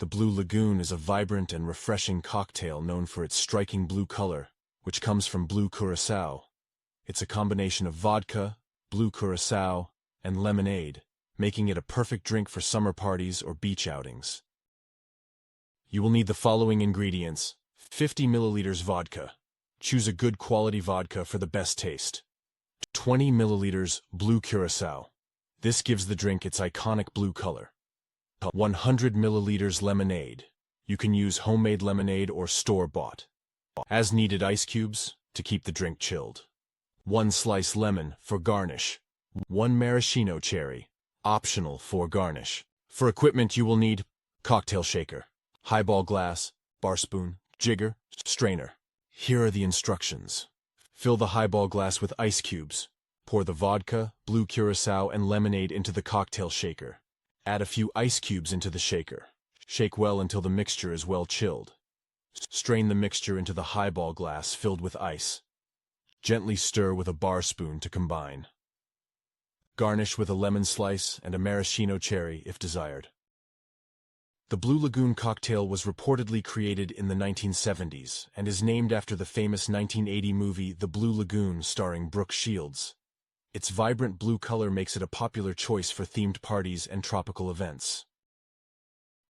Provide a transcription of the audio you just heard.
The Blue Lagoon is a vibrant and refreshing cocktail known for its striking blue color, which comes from blue Curaçao. It's a combination of vodka, blue Curaçao, and lemonade, making it a perfect drink for summer parties or beach outings. You will need the following ingredients: 50 milliliters vodka. Choose a good quality vodka for the best taste. 20 milliliters blue Curaçao. This gives the drink its iconic blue color. 100 milliliters lemonade. You can use homemade lemonade or store-bought. As needed ice cubes to keep the drink chilled. 1 slice lemon for garnish. 1 maraschino cherry, optional for garnish. For equipment you will need cocktail shaker, highball glass, bar spoon, jigger, strainer. Here are the instructions. Fill the highball glass with ice cubes. Pour the vodka, blue Curaçao, and lemonade into the cocktail shaker. Add a few ice cubes into the shaker. Shake well until the mixture is well chilled. Strain the mixture into the highball glass filled with ice. Gently stir with a bar spoon to combine. Garnish with a lemon slice and a maraschino cherry if desired. The Blue Lagoon cocktail was reportedly created in the 1970s and is named after the famous 1980 movie The Blue Lagoon starring Brooke Shields. Its vibrant blue color makes it a popular choice for themed parties and tropical events.